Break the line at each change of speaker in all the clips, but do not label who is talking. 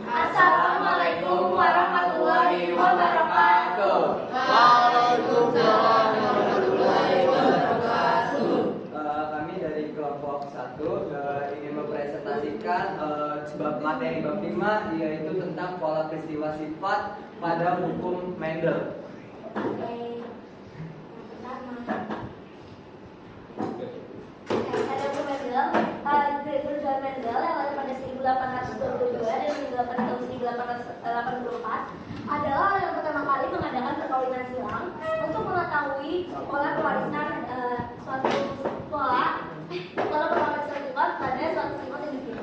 Assalamualaikum warahmatullahi wabarakatuh.
Waalaikumsalam warahmatullahi wabarakatuh.
Kami dari kelompok 1 ingin mempresentasikan materi bab 5, yaitu tentang pola peristiwa sifat pada hukum Mendel.
Ada hukum Mendel, Gregor Johann Mendel yang lahir pada 1822 dan meninggal pada tahun 1884 adalah orang yang pertama kali mengadakan perkawinan silang untuk mengetahui pola pewarisan suatu pola pewarisan sifat pada suatu sifat individu.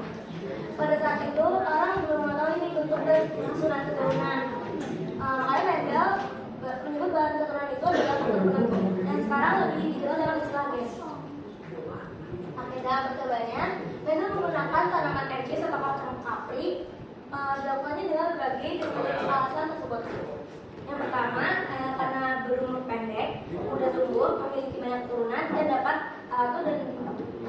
Pada saat itu orang belum mengetahui ini bentuk dan susunan keturunan. Makanya Mendel menyebut bahan keturunan itu adalah keturunan yang sekarang lebih dikenal dengan istilah gen. Dalam percobanya, Mendel menggunakan tanaman erkis atau kacang kapri. Dilakukannya dengan berbagai alasan tersebut. Yang pertama, karena berumur pendek, mudah tumbuh, memiliki banyak keturunan dan dapat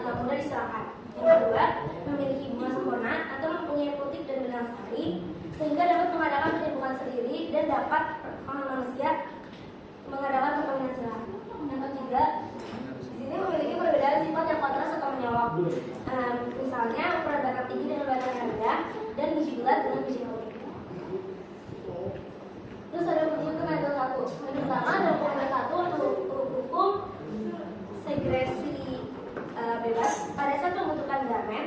mudah diserahkan. Yang kedua, memiliki bunga sempurna atau mempunyai putik dan benang sari, sehingga dapat mengadakan perlindungan sendiri dan dapat manusia mengadakan perkawinan silang. Yang ketiga, ini memiliki perbedaan sifat yang kontras atau menyolok. Misalnya ukuran batang tinggi dengan batang rendah dan biji bulat dengan biji roti. Terus ada hukum Mendel 1. Yang pertama ada hukum Mendel 1 atau hukum segresi bebas. Pada saat pembentukan gamet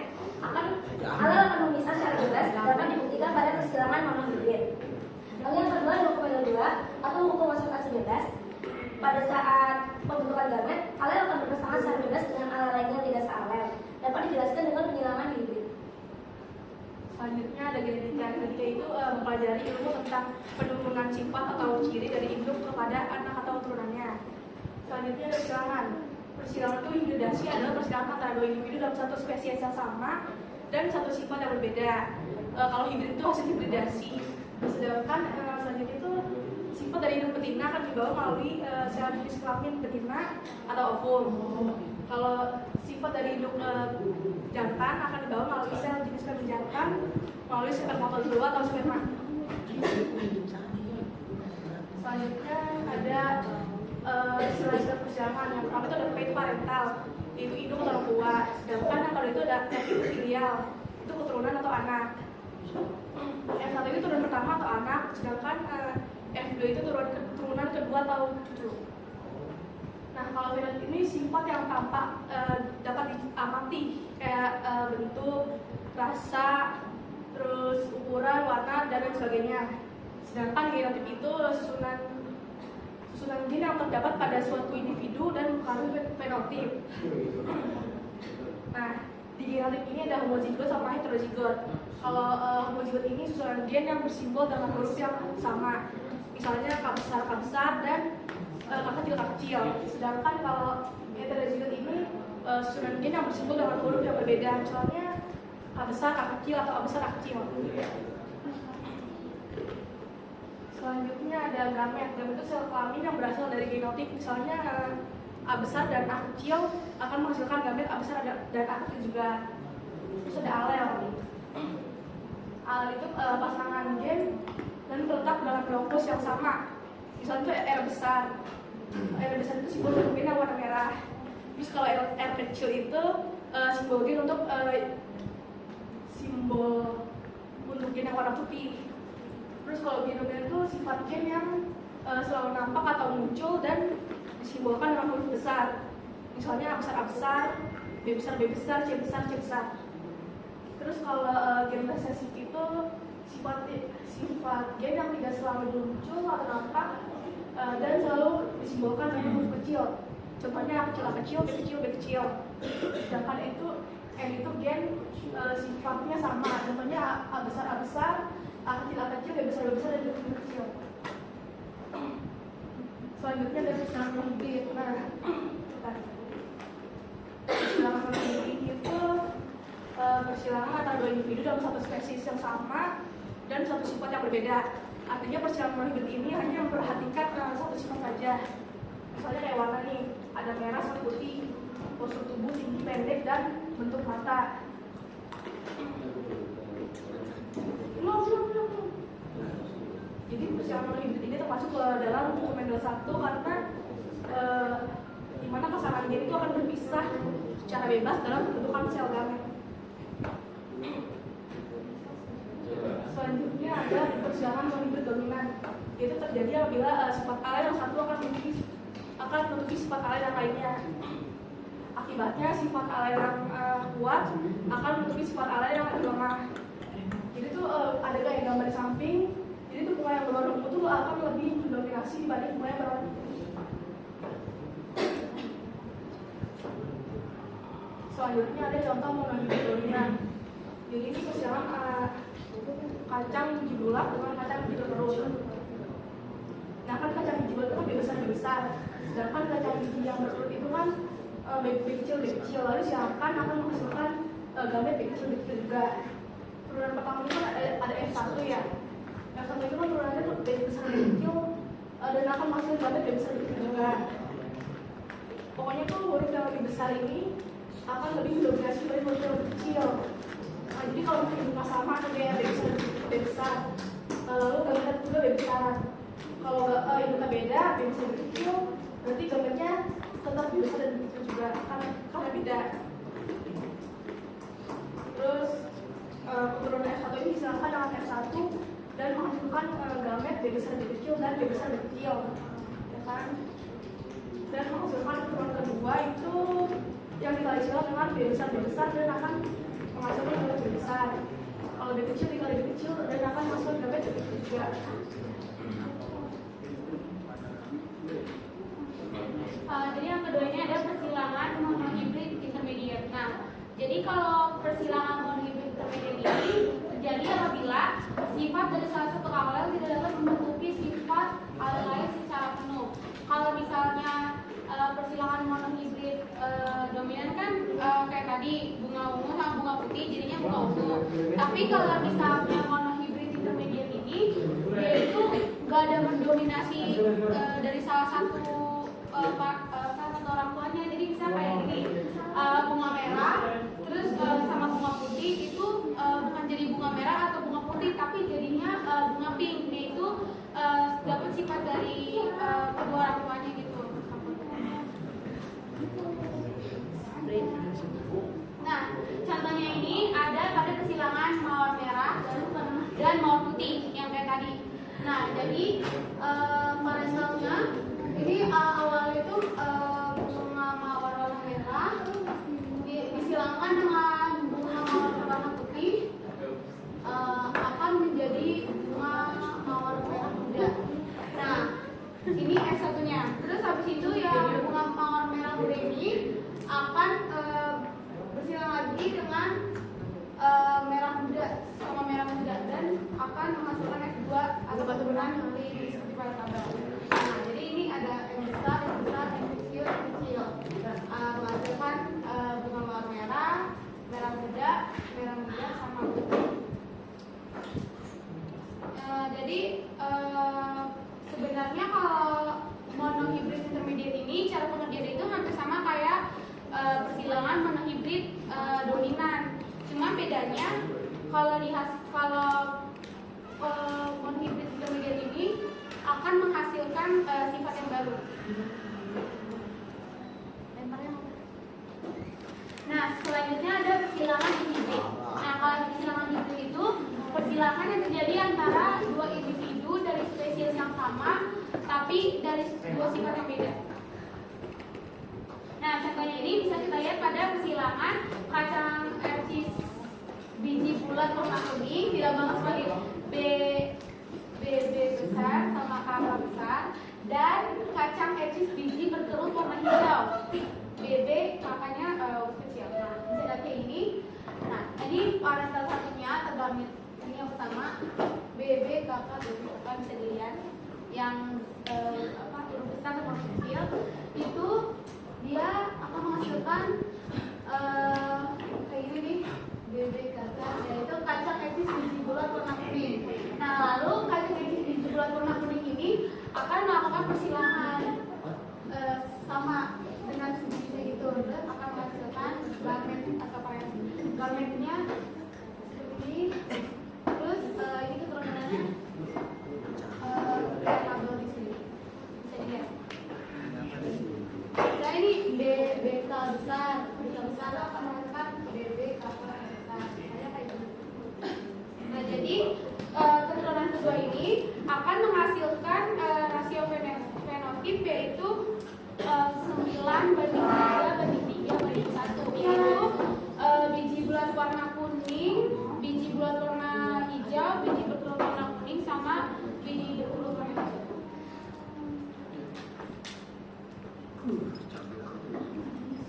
alel akan memisah secara bebas dapat dibuktikan pada persilangan monohibrid. Lalu yang kedua ada hukum Mendel 2 atau hukum konservasi bebas. Pada saat pembentukan gamet, alel akan berpasangan secara bebas dengan alel lainnya yang tidak sealel. Dapat dijelaskan dengan penyilangan hibrid.
Selanjutnya ada genetika. Genetika itu mempelajari ilmu tentang penurunan sifat atau ciri dari induk kepada anak atau turunannya. Selanjutnya ada persilangan. Persilangan itu hibridasi adalah persilangan antara dua individu dalam satu spesies yang sama dan satu sifat yang berbeda. Kalau hibrid itu hasil hibridasi. Sedangkan selanjutnya itu sifat dari induk betina akan dibawa melalui sel jenis kelamin betina atau ovum. Kalau sifat dari induk jantan akan dibawa melalui sel jenis kelamin jantan melalui spermatozoa atau sperma. Selanjutnya ada istilah persilangan. Yang pertama itu ada parental, yaitu induk atau orang tua. Sedangkan yang kedua itu ada filial, itu keturunan atau anak. F1 itu turunan pertama atau anak, sedangkan F2 itu turunan kedua atau cucu. Nah, kalau fenotipe ini sifat yang tampak dapat diamati, kayak bentuk, rasa, terus ukuran, warna, dan lain sebagainya. Sedangkan genotip itu susunan gen yang terdapat pada suatu individu dan bukan fenotip. Nah, di genotip ini ada homozigot sama heterozigot. Kalau homozigot ini susunan gen yang bersimbol dengan huruf yang sama. Misalnya K besar dan K kecil. Sedangkan kalau heterozigot ini susunan gen yang bersimbol dengan huruf yang berbeda. Misalnya K besar, K kecil atau A besar, A kecil. Selanjutnya ada gamet. Gamet itu sel kelamin yang berasal dari genotip. Misalnya A besar dan A kecil akan menghasilkan gamet A besar dan A kecil juga. Terus ada alel. Alel itu pasangan gen dan terletak dalam lokus yang sama. Misalnya itu R besar. R besar itu simbol gen yang warna merah. Terus kalau R kecil itu simbol gen untuk gen yang warna putih. Terus kalau genomen itu sifat gen yang selalu nampak atau muncul dan disimbolkan dengan huruf besar. Misalnya A besar A besar, B besar B besar, C besar C besar. Terus kalau gen resesif itu sifat gen yang tidak selalu muncul atau nampak dan selalu disimbolkan dengan huruf kecil. Contohnya A kecil A kecil, B kecil B kecil. Sedangkan itu N itu gen sifatnya sama. Contohnya A besar A besar, A kecil B besar dan B kecil. Selanjutnya ada persilangan hibrid. Nah, persilangan hibrid itu persilangan antara dua individu dalam satu spesies yang sama dan satu sifat yang berbeda. Artinya persilangan hibrid ini hanya memperhatikan satu sifat saja. Misalnya kayak warna nih, ada merah sama putih, postur tubuh tinggi pendek dan bentuk mata. Jadi persilangan monohibrid ini termasuk ke dalam Rekomendasi 1 karena di mana pasangan gen itu akan berpisah secara bebas dalam pembentukan sel gamet. Selanjutnya ada persilangan monohibrid dominan. Itu terjadi apabila sifat alel yang satu akan menutupi sifat alel yang lainnya. Akibatnya sifat alel yang kuat akan menutupi sifat alel yang lebih lemah. Jadi tuh ada kayak gambar di samping. Jadi tuh bunga yang berwarna ungu tuh akan lebih mendominasi dibanding bunga yang berwarna putih. Selanjutnya ada contoh monohibrid dominan. Jadi ini persilangan kacang biji bulat dengan kacang biji berperut. Nah kan kacang biji bulat itu kan lebih besar, sedangkan kacang biji yang berperut itu kan lebih kecil. Lalu silakan akan menghasilkan gamet lebih kecil juga. Turunan pertama itu kan ada F1 ya. F1 itu kan turunannya lebih besar lebih kecil dan akan menghasilkan gamet lebih besar lebih kecil juga. Pokoknya tuh huruf yang lebih besar ini akan lebih mendominasi dari huruf yang lebih kecil. Nah, jadi kalau misalnya sama atau dia lebih besar, lalu gametnya juga lebih besar. Kalau induknya beda, B bisa lebih kecil, berarti gametnya tetap lebih besar dan lebih kecil juga karena beda. Terus keturunan F1 ini disilangkan dengan F1 dan menghasilkan gamet B besar lebih kecil dan B besar lebih kecil, ya kan? Dan menghasilkan keturunan kedua itu yang dikali silang dengan B besar dan akan menghasilkan gamet lebih besar. Kalau lebih kecil dikali lebih kecil dan akan menghasilkan gamet lebih kecil juga.
Jadi yang kedua ini ada persilangan monohibrid intermediate. Nah, jadi kalau persilangan monohibrid intermediate ini terjadi apabila sifat dari salah satu alel tidak dapat menutupi sifat alel lain secara penuh. Kalau misalnya persilangan monohibrid dominan kan kayak tadi bunga ungu sama bunga putih jadinya bunga ungu. Tapi kalau misalnya monohibrid intermediate ini dia itu nggak ada mendominasi dari salah satu orang tuanya. Jadi bisa kayak gini, bunga merah terus sama bunga putih itu bukan jadi bunga merah atau bunga putih tapi jadinya bunga pink. Dia itu dapat sifat dari kedua orang tuanya gitu. Nah, contohnya ini ada pada persilangan mawar merah dan mawar putih yang kayak tadi. Nah, jadi parentalnya ini awalnya itu bunga mawar warna merah disilangkan dengan bunga mawar warna putih akan menjadi bunga mawar merah muda. Nah, ini S1-nya. Terus habis itu ya bunga mawar merah muda ini akan bersilang lagi dengan merah muda sama merah muda dan akan menghasilkan S2 atau turunan seperti pada tabel. Nah, jadi ini ada yang besar, yang kecil, menghasilkan bunga mawar merah, merah muda, sama putih. Jadi sebenarnya kalau monohibrid intermediate ini cara pengerjaan itu hampir sama kayak persilangan monohibrid dominan. Cuma bedanya kalau monohibrid intermediate ini akan menghasilkan sifat yang baru. Nah, selanjutnya ada persilangan hibrid. Nah, kalau persilangan hibrid itu persilangan yang terjadi antara dua individu dari spesies yang sama, tapi dari dua sifat yang beda. Nah, contohnya ini bisa kita lihat pada persilangan kacang ercis biji bulat warna kuning dilambangkan sebagai B besar sama K besar, dan kacang ercis biji berkerut warna hijau BB kakaknya kecil. Nah, bisa lihat kayak ini. Nah, ini parental satunya tergamit ini yang pertama BB kakak kan bisa dilihat yang huruf besar sama kecil itu dia akan menghasilkan kayak gini nih BB kakak, yaitu kacang ercis biji bulat warna kuning. Nah, lalu kacang ercis biji bulat warna kuning ini akan melakukan persilangan sama dengan sejenisnya itu, dan akan menghasilkan garment atau garmentnya seperti ini. Terus ini keturunannya lalu akan menghasilkan BB kapal besar. Saya kayak gitu. Nah, jadi keturunan kedua ini akan menghasilkan rasio fenotip yaitu 9:3:3:1, yaitu biji bulat warna kuning, biji bulat warna hijau, biji bertelur warna kuning, sama biji bertelur warna hijau.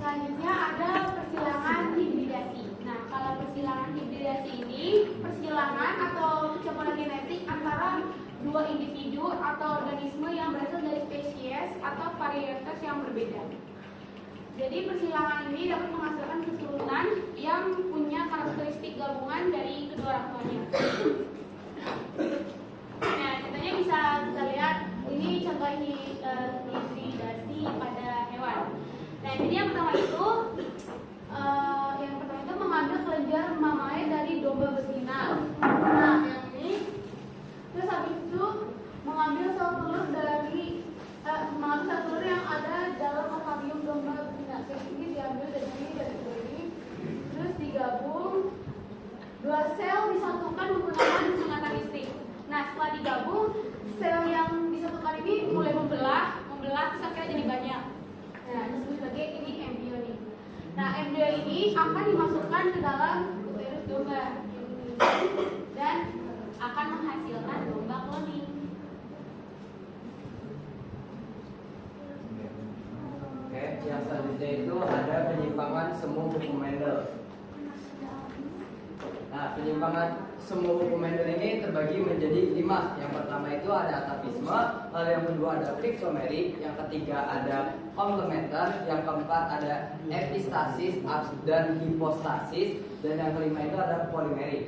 Selanjutnya ada persilangan hibridasi. Nah, kalau persilangan hibridasi ini persilangan atau campuran genetik antara dua individu atau organisme yang berasal dari spesies atau varietas yang berbeda. Jadi persilangan ini dapat menghasilkan keturunan yang punya karakteristik gabungan dari kedua orang tuanya. Nah, contohnya bisa kita lihat ini contoh hibridasi pada hewan. Nah, jadi yang pertama itu mengambil kelenjar mamae dari domba betina. Nah, yang ini terus habis itu mengambil sel telur yang ada dalam akvarium domba betina. Jadi ini diambil dari ini, terus digabung, dua sel disatukan menggunakan sengatan listrik. Nah, setelah digabung, sel yang disatukan ini mulai membelah terus akhirnya jadi banyak. Nah, disebut sebagai ini embrio nih. Nah, embrio ini akan dimasukkan ke dalam uterus domba dan akan menghasilkan domba kloning.
Oke, yang selanjutnya itu ada penyimpangan semu hukum Mendel. Nah, penyimpangan semu hukum Mendel ini terbagi menjadi 5. Yang pertama itu ada atavisme, lalu yang kedua ada tripsomerik, yang ketiga ada komplementer, yang keempat ada epistasis dan hipostasis, dan yang kelima itu ada polimerik.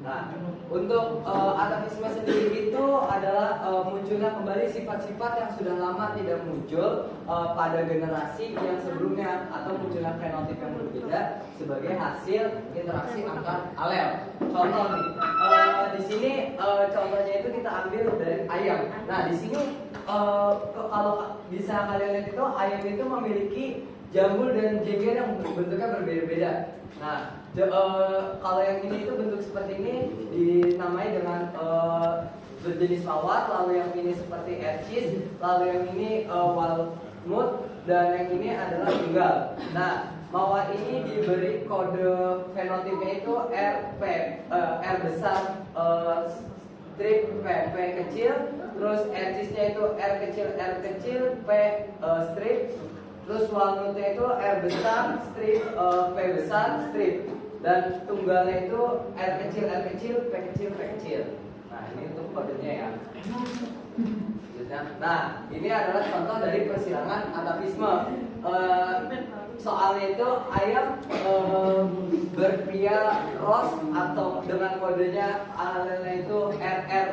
Nah, untuk atavisme sendiri itu adalah munculnya kembali sifat-sifat yang sudah lama tidak muncul pada generasi yang sebelumnya, atau munculnya fenotip yang berbeda sebagai hasil interaksi antar alel. Contoh nih, di sini contohnya itu kita ambil dari ayam. Nah, di sini kalau bisa kalian lihat itu ayam itu memiliki jambul dan jengger yang bentuknya berbeda-beda. Nah, kalau yang ini itu bentuk seperti ini dinamai dengan berjenis mawar, lalu yang ini seperti ercis, lalu yang ini walnut, dan yang ini adalah tunggal. Nah, mawar ini diberi kode fenotipnya itu R besar strip P kecil, terus ercisnya itu R kecil P strip, terus walnutnya itu R besar strip P besar strip, dan tunggalnya itu R kecil P kecil. Nah, ini untuk kodenya ya. Nah, ini adalah contoh dari persilangan atavisme. Soalnya itu ayam berpria ros atau dengan kodenya alelnya itu RR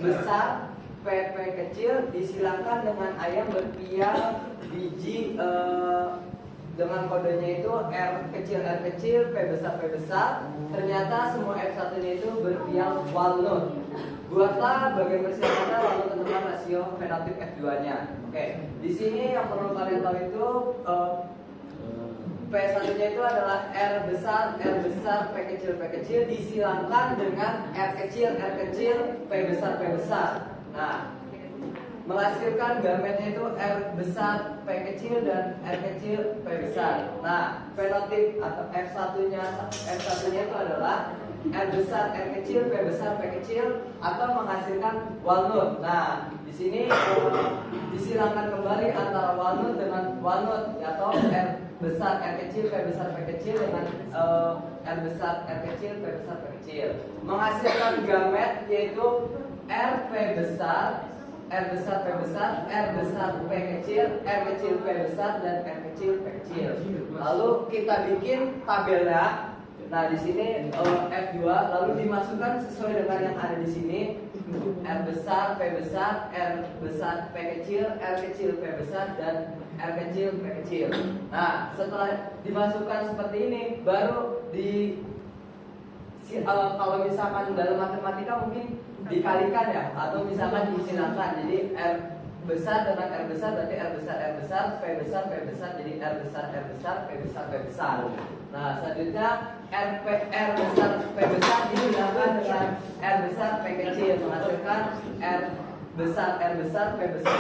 besar PP kecil disilangkan dengan ayam berpria biji dengan kodenya itu R kecil P besar. Ternyata semua F1 nya itu berpial walnut. Buatlah bagian persilangan lalu tentukan rasio fenotip F2 nya. Oke, di sini yang perlu kalian tahu itu P1 nya itu adalah R besar P kecil disilangkan dengan R kecil P besar. Nah, menghasilkan gametnya itu R besar P kecil dan R kecil P besar. Nah, fenotip atau F1 nya itu adalah R besar R kecil P besar P kecil atau menghasilkan walnut. Nah, di sini disilangkan kembali antara walnut dengan walnut, atau R besar R kecil P besar P kecil dengan R besar R kecil P besar P kecil, menghasilkan gamet yaitu R P besar R besar P besar, R besar P kecil P besar, dan R kecil P kecil. Lalu kita bikin tabelnya. Nah, di sini F2 lalu dimasukkan sesuai dengan yang ada di sini. R besar P besar, R besar P kecil P besar, dan R kecil P kecil. Nah, setelah dimasukkan seperti ini, baru kalau misalkan dalam matematika mungkin dikalikan ya, atau misalkan disilangkan. Jadi R besar dengan R besar berarti R besar, P besar, P besar, jadi R besar, P besar, P besar. Nah, selanjutnya R besar, P besar dihilangkan dengan R besar, P kecil, menghasilkan R besar, P besar,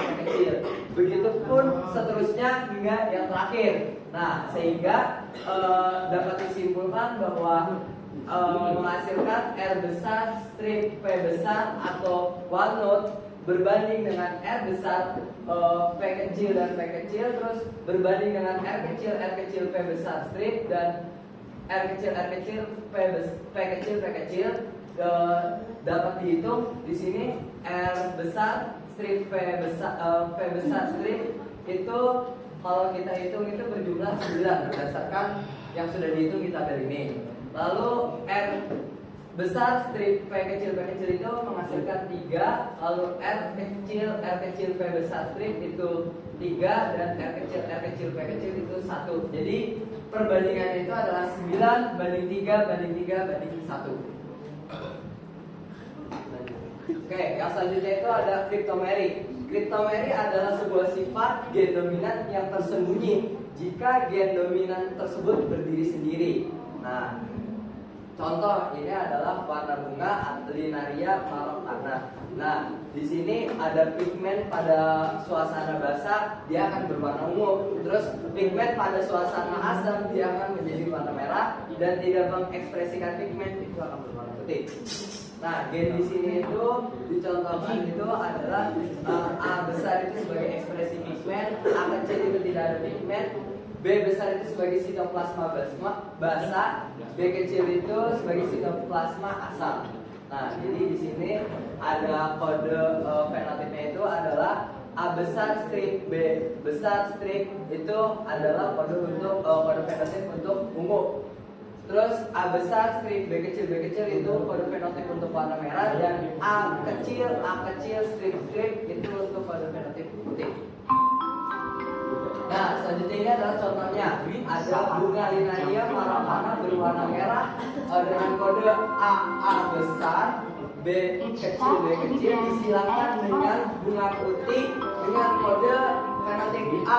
P kecil. Begitupun seterusnya hingga yang terakhir. Nah, sehingga dapat disimpulkan bahwa menghasilkan R besar strip P besar atau one note berbanding dengan R besar P kecil dan P kecil, terus berbanding dengan R kecil P besar strip, dan R kecil P kecil P kecil dapat dihitung di sini. R besar strip P besar strip itu kalau kita hitung itu berjumlah 9 berdasarkan yang sudah dihitung di tabel ini. Lalu R besar strip P kecil itu menghasilkan 3, lalu R kecil P besar strip itu 3, dan R kecil P kecil itu 1. Jadi perbandingannya itu adalah 9 banding 3 banding 3 banding 1. Oke, yang selanjutnya itu ada kriptomeri. Kriptomeri adalah sebuah sifat gen dominan yang tersembunyi jika gen dominan tersebut berdiri sendiri. Nah, contoh ini adalah warna bunga Linaria marokana. Nah, di sini ada pigmen pada suasana basah dia akan berwarna ungu. Terus pigmen pada suasana asam dia akan menjadi warna merah, dan tidak mengekspresikan pigmen itu akan berwarna putih. Nah, gen di sini itu dicontohkan itu adalah A besar itu sebagai ekspresi pigmen, A kecil itu tidak ada pigmen, B besar itu sebagai sitoplasma basah, B kecil itu sebagai sitoplasma asam. Nah, jadi di sini ada kode fenotipnya itu adalah A besar strip B besar strip itu adalah kode untuk kode fenotip untuk ungu. Terus A besar strip B kecil itu kode fenotip untuk warna merah, dan A kecil strip itu untuk kode fenotip putih. Nah, selanjutnya ini adalah contohnya. Ada bunga Linaria marokana berwarna merah dengan kode A besar, B kecil disilakan dengan bunga putih dengan kode fenotip A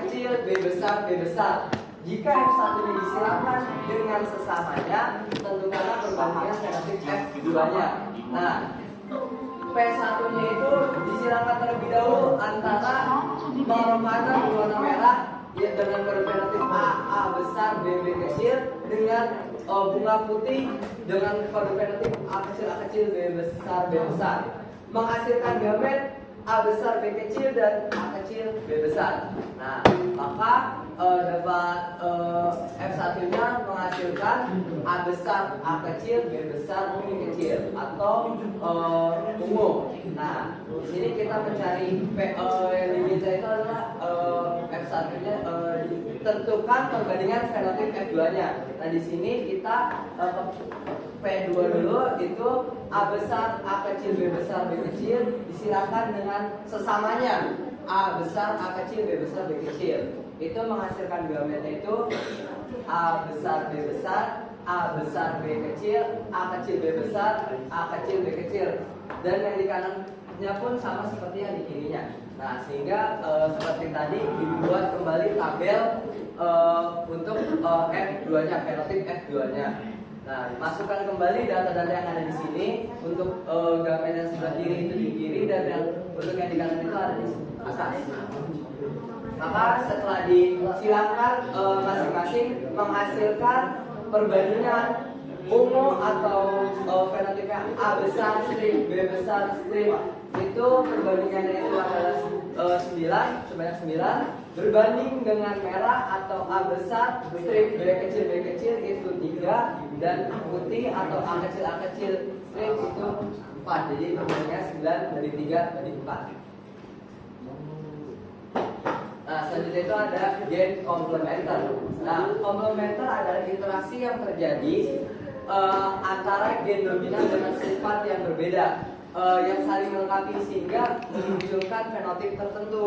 kecil, B besar. Jika F1-nya disilakan dengan sesamanya, tentukanlah perbandingan fenotip F2-nya. Nah, P1-nya itu disilakan terlebih dahulu antara marokana berwarna merah ya dengan kode fenotip A besar, B kecil, dengan bunga putih dengan kode fenotip A kecil, B besar, menghasilkan gamet A besar, B kecil, dan A kecil, B besar. Nah, maka dapat F1-nya menghasilkan A besar, A kecil, B besar, B kecil, atau ungu. Nah, di sini kita mencari limitnya itu adalah F1-nya tentukan perbandingan fenotip F2-nya. Nah, di sini kita P2 dulu itu A besar, A kecil, B besar, B kecil disilakan dengan sesamanya A besar, A kecil, B besar, B kecil. Itu menghasilkan gametnya itu A besar, B besar, A besar, B kecil, A kecil, B besar, A kecil, B kecil. Dan yang di kanannya pun sama seperti yang di kirinya. Nah, sehingga seperti tadi dibuat kembali tabel untuk F2-nya, fenotip F2-nya. Nah, masukkan kembali data-data yang ada di sini. Untuk gamet yang sebelah kiri itu di kiri, dan yang untuk yang di kanan itu ada di atas. Maka setelah disilakan masing-masing menghasilkan perbandingan ungu atau fenotipnya A besar strip, B besar strip, itu perbandingannya itu adalah 9, sebanyak 9, berbanding dengan merah atau A besar strip, B kecil itu 3, dan putih atau A kecil strip itu 4. Jadi perbandingannya 9 dari 3 dari 4. Nah, selanjutnya itu ada gen komplementer. Nah, komplementer adalah interaksi yang terjadi antara gen dominan dengan sifat yang berbeda, yang saling melengkapi sehingga memunculkan fenotip tertentu.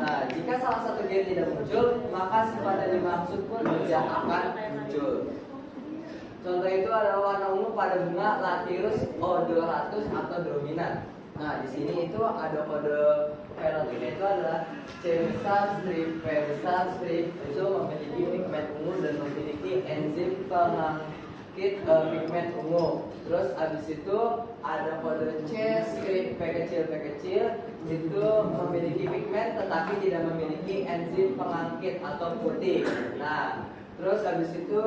Nah, jika salah satu gen tidak muncul, maka sifat yang dimaksud pun tidak akan muncul. Contoh itu adalah warna ungu pada bunga Lathyrus odoratus atau dominan. Nah, di sini itu ada kode fenotipnya itu adalah C besar strip P besar strip itu memiliki pigmen ungu dan memiliki enzim pengangkit pigmen ungu. Terus habis itu ada kode C strip P kecil itu memiliki pigmen tetapi tidak memiliki enzim pengangkit atau putih. Nah, terus habis itu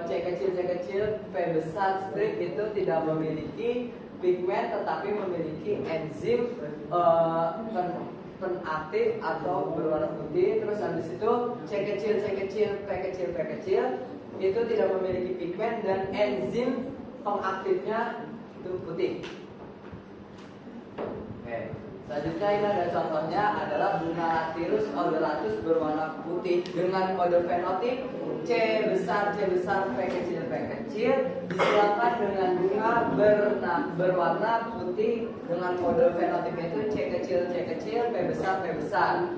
C kecil P besar strip itu tidak memiliki pigmen tetapi memiliki enzim penaktif atau berwarna putih. Terus habis itu C kecil P kecil itu tidak memiliki pigmen dan enzim pengaktifnya itu putih. Oke. Selanjutnya ini ada contohnya adalah bunga Lathyrus odoratus berwarna putih dengan kode fenotip C besar P kecil disilakan dengan bunga berwarna putih dengan kode fenotipnya itu C kecil P besar.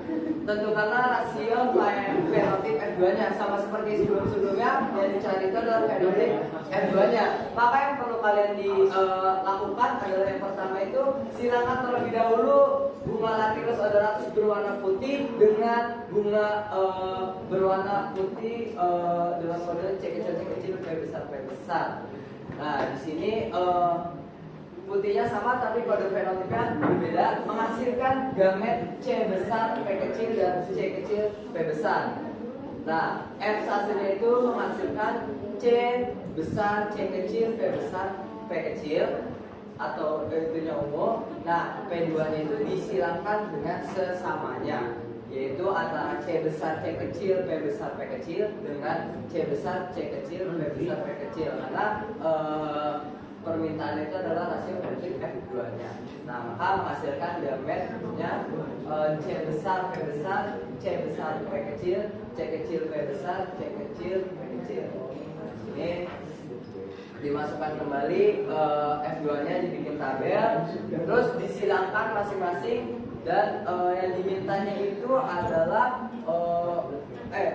Tentukanlah rasio fenotip F2-nya sama seperti sebelumnya yang dicari itu adalah fenotip F2-nya. Maka yang perlu kalian dilakukan adalah yang pertama itu silakan terlebih dahulu bunga Lathyrus odoratus berwarna putih dengan bunga berwarna putih dengan kode C kecil P besar. Nah, di sini putihnya sama tapi kode fenotipnya berbeda, menghasilkan gamet C besar P kecil dan C kecil P besar. Nah, F1-nya itu menghasilkan C besar C kecil P besar P kecil atau itunya ungu. Nah, P2-nya itu disilakan dengan sesamanya, yaitu antara C besar C kecil P besar P kecil dengan C besar C kecil P besar P kecil karena permintaan itu adalah rasio fenotip F2-nya. Nah, maka menghasilkan gametnya C besar P besar C besar P kecil C kecil P besar C kecil P kecil. Ini dimasukkan kembali F2-nya dibikin tabel, terus disilangkan masing-masing dan yang dimintanya itu adalah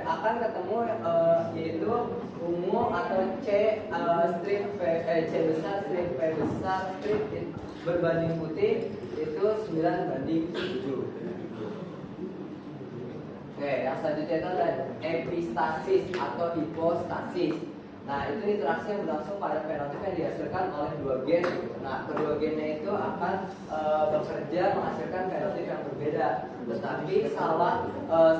akan ketemu yaitu ungu atau C strip C besar strip P besar strip berbanding putih itu 9:7. Oke, yang selanjutnya itu adalah epistasis atau hipostasis. Nah, itu interaksi yang berlangsung pada fenotip yang dihasilkan oleh dua gen. Nah, kedua gennya itu akan bekerja menghasilkan fenotip yang berbeda. Tetapi salah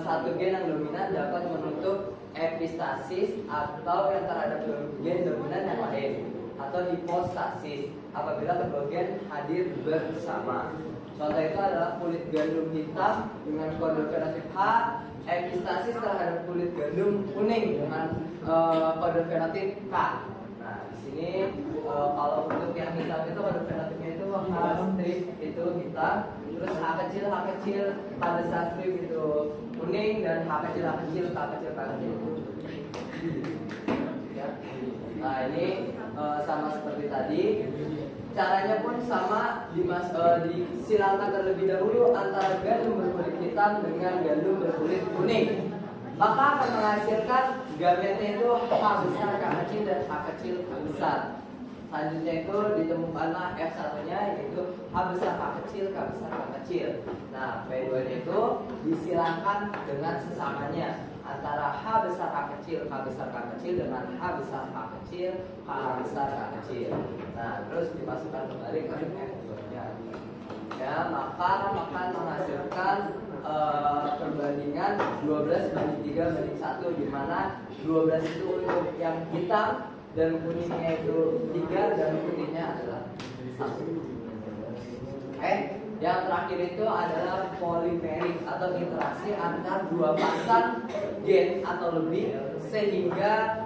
satu gen yang dominan dapat menutup epistasis atau yang terhadap gen dominan yang lain, atau hipostasis apabila kedua gen hadir bersama. Contoh itu adalah kulit gandum hitam dengan kode fenotip H, epistasis terhadap kulit gandum kuning dengan kode fenotip K. Nah, di sini kalau untuk yang hitam itu kode fenotipnya itu H strip itu hitam, terus H kecil K besar strip itu kuning, dan H kecil K kecil itu ya. Nah, ini sama seperti tadi. Caranya pun sama, disilakan terlebih dahulu antara gandum berkulit hitam dengan gandum berkulit kuning. Maka akan menghasilkan gametnya itu H besar K kecil dan H kecil K besar. Selanjutnya itu ditemukanlah F1-nya yaitu H besar K kecil K besar K kecil. Nah, P2-nya itu disilakan dengan sesamanya antara H besar K kecil dengan H besar K kecil K besar K kecil. Nah, terus dimasukkan kembali ke F2-nya. Ya, maka akan menghasilkan perbandingan 12:3:1, di mana 12 itu untuk yang hitam dan kuningnya itu 3 dan putihnya adalah 1. Yang terakhir itu adalah polimerik atau interaksi antar dua pasang gen atau lebih sehingga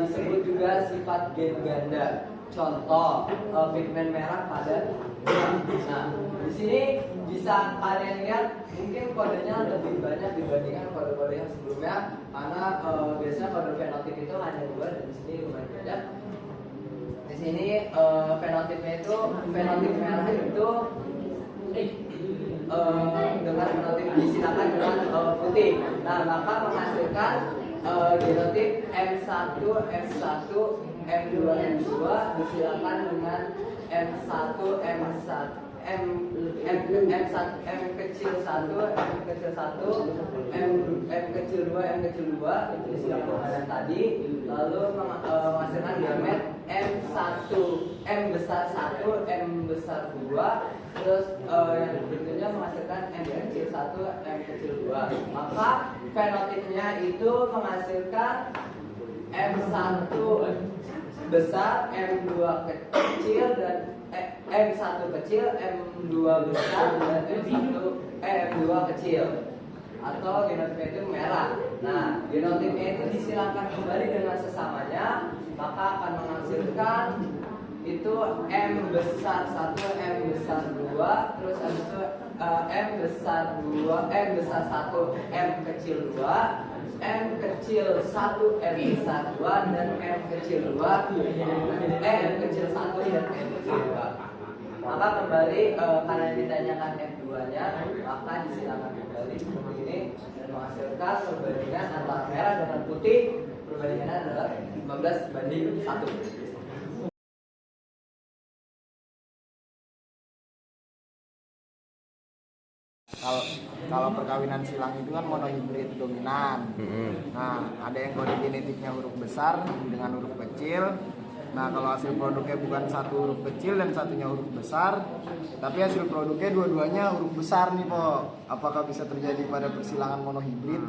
disebut juga sifat gen ganda. Contoh pigmen merah pada bunga. Nah, di sini bisa kalian lihat mungkin kodenya lebih banyak dibandingkan kode-kode yang sebelumnya karena biasanya kode fenotip itu hanya 2 dan di sini lumayan banyak. Di sini fenotipnya itu fenotip merah itu dengan fenotip disilakan dengan putih. Nah, maka menghasilkan genotip M1 M2 disilakan dengan M1 M kecil 1, M kecil 2, M kecil 2 itu istilah pengurangan tadi, lalu menghasilkan diameter M1, M besar 1, M besar 2, terus yang berikutnya menghasilkan M kecil 1, M kecil 2. Maka fenotipnya itu menghasilkan M1 besar, M2 kecil, dan M1 kecil, M2 besar, dan M2 kecil. Atau genotipnya itu merah. Nah, genotipnya itu disilakan kembali dengan sesamanya, maka akan menghasilkan itu M besar 1, M besar 2, terus habis itu M besar 2, M besar 1, M kecil 2, M kecil 1, M besar 2, dan M kecil 2, M kecil 1 dan M kecil 2. Maka kembali karena ditanyakan M2-nya, maka disilakan kembali seperti ini dan menghasilkan perbandingan antara merah dengan putih. Perbandingannya adalah 15:1.
Kalau perkawinan silang itu kan monohibrid dominan. Nah, ada yang kode genetiknya huruf besar dengan huruf kecil. Nah, kalau hasil produknya bukan satu huruf kecil dan satunya huruf besar, tapi hasil produknya dua-duanya huruf besar nih, Po. Apakah bisa terjadi pada persilangan monohibrid?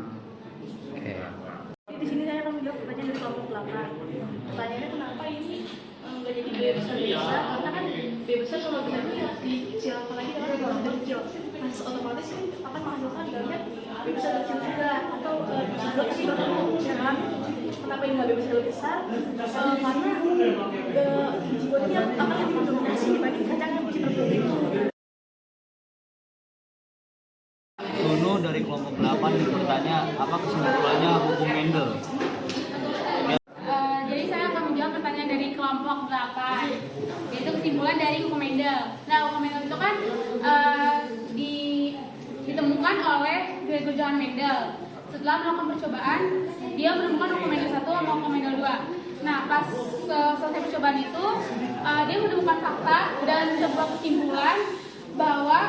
Di sini saya akan menjawab pertanyaan dari kelompok 8. Pertanyaannya kenapa ini nggak jadi B besar karena kan B besar kalau bisa dikecil apalagi kalau B besar kecil, nah otomatis ini akan menghasilkan gambar B besar kecil juga atau kecil kan? Kenapa ini nggak B besar besar? Karena biji bodinya akan lebih mendominasi dibanding kacang yang biji berprotein.
Sono dari kelompok 8 bertanya apa kesimpulannya hukum Mendel?
Jadi saya akan menjawab pertanyaan dari kelompok 8, yaitu kesimpulan dari hukum Mendel. Nah, hukum Mendel itu kan ditemukan oleh Gregor Johann Mendel. Setelah melakukan percobaan, dia menemukan hukum Mendel 1 sama hukum Mendel 2. Nah, pas selesai percobaan itu, dia menemukan fakta dan sebuah kesimpulan bahwa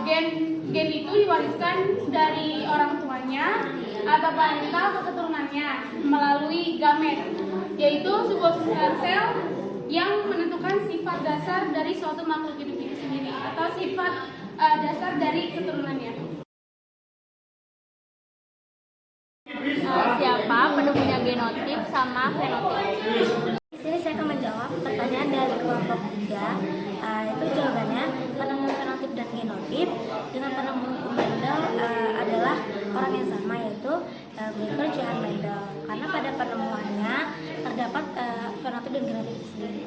gen itu diwariskan dari orang tuanya atau parental ke keturunannya melalui gamet, yaitu sebuah sel yang menentukan sifat dasar dari suatu makhluk hidup itu sendiri atau sifat dasar dari keturunannya.
Siapa penemunya genotip sama fenotip? Di sini saya akan menjawab pertanyaan dari kelompok 3. Itu jawabannya penemu fenotip dan genotip dengan penemu hukum Mendel adalah orang yang sama, yaitu Gregor Johann Mendel, karena pada penemuannya terdapat fenotip dan genotip itu sendiri.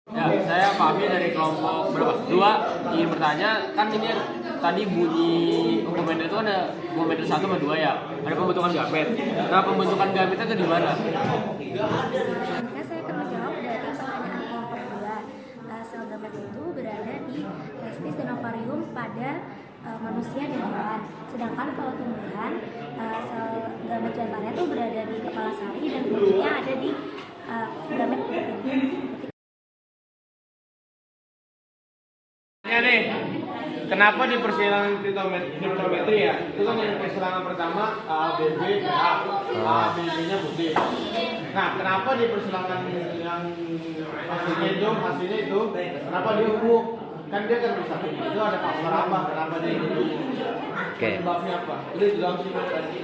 Ya, saya Fahmi dari kelompok berapa? 2 ingin bertanya, kan ini tadi bunyi hukum Mendel itu ada hukum Mendel 1 sama 2 ya. Ada pembentukan gamet. Nah, pembentukan gametnya itu di mana?
Selanjutnya saya akan menjawab dari pertanyaan kelompok 2. Sel gamet itu berada di testis dan ovarium pada manusia dan hewan. Sedangkan kalau tumbuhan, sel gamet jantannya itu berada di kepala sari dan bentuknya ada di gamet betina.
Ya nih, kenapa di persilangan kriptometri ya? Itu kan yang persilangan pertama A, B, B, A, A, B, B-nya putih. Nah, kenapa di persilangan yang hasilnya itu, kenapa dia ungu? Kan dia kan bisa itu ada faktor apa? Kenapa dia ungu? Sebabnya apa? Itu dalam sini tadi.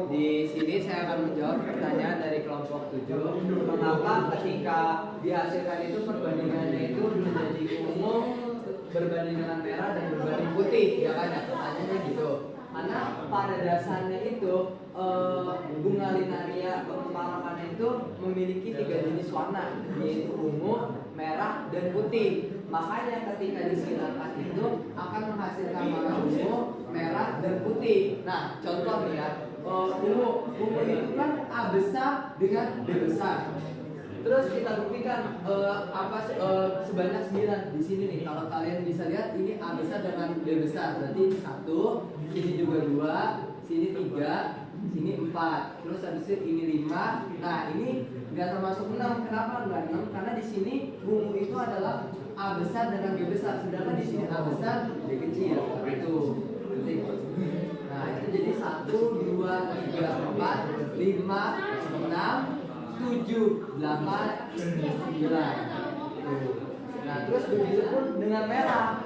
Di sini saya akan menjawab pertanyaan dari kelompok 7. Mengapa ketika dihasilkan itu perbandingannya itu menjadi ungu berbanding dengan merah dan berbanding putih, ya kan ya, pertanyaannya gitu. Karena pada dasarnya itu bunga linaria pengembarakannya itu memiliki 3 jenis warna, yaitu ungu, merah, dan putih. Makanya ketika disilakan itu akan menghasilkan warna ungu, merah, dan putih. Nah, contoh nih ya, ungu itu kan A besar dengan B besar. Terus kita buktikan sebanyak 9 di sini nih. Kalau kalian bisa lihat ini A besar dengan B besar, berarti 1, sini juga 2, sini 3, sini 4. Terus habis itu ini 5. Nah, ini nggak termasuk 6. Kenapa nggak 6? Karena di sini bungu itu adalah A besar dengan B besar, sedangkan di sini A besar B kecil. Itu penting. Nah itu jadi 1, 2, 3, 4, 5, 6, 7, 8, 9. Nah terus begitu pun dengan merah.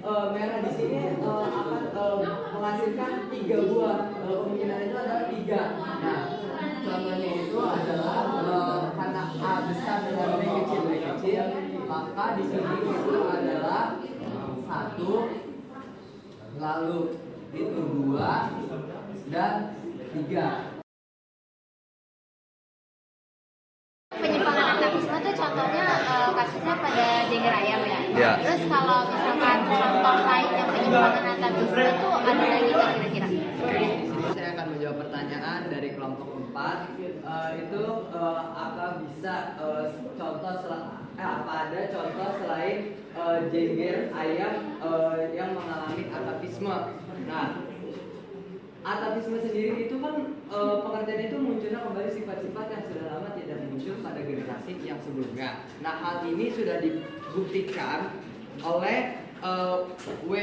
Merah di sini akan menghasilkan 3 buah. Kemungkinan itu adalah 3. Nah contohnya itu adalah karena A besar dengan B kecil, maka di sini itu adalah 1, lalu itu 2 dan 3.
Penyimpangan atavisme itu contohnya kasusnya pada jengger ayam ya.
Ya.
Terus kalau misalkan contoh lain yang penyimpangan atavisme itu ada lagi nggak kira-kira?
Saya akan menjawab pertanyaan dari kelompok 4. Itu apa bisa apa ada contoh selain jengger ayam yang mengalami atavisme? Nah, atavisme sendiri itu kan pengertian itu munculnya kembali sifat-sifat yang sudah lama tidak muncul pada generasi yang sebelumnya. Nah hal ini sudah dibuktikan oleh W.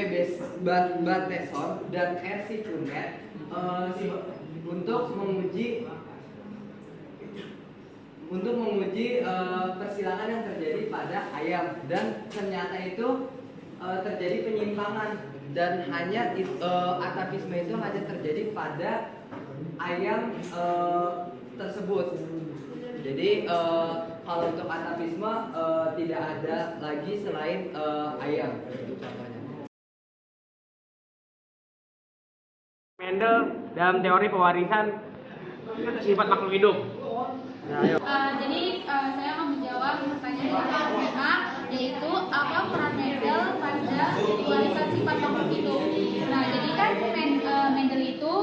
Bateson dan R. Sifunet untuk menguji persilangan yang terjadi pada ayam, dan ternyata itu terjadi penyimpangan. Dan hanya atavisme itu hanya terjadi pada ayam tersebut. Jadi kalau untuk atavisme tidak ada lagi selain ayam. Contohnya.
Mendel dalam teori pewarisan sifat makhluk hidup.
Jadi saya akan menjawab pertanyaan dari A, yaitu apa peran Mendel pada warisan sifat makhluk hidup. Nah, jadi kan Mendel itu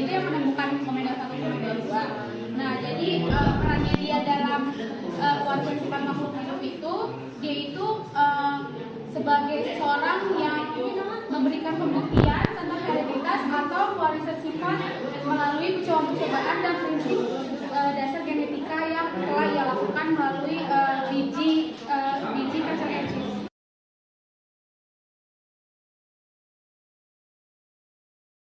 yang menemukan Mendel 1 dan Mendel 2. Nah, jadi perannya dia dalam warisan sifat makhluk hidup itu, dia itu sebagai seseorang yang memberikan pembuktian tentang hereditas atau warisan sifat melalui percobaan dan prinsip dasar genetika yang telah ia lakukan melalui biji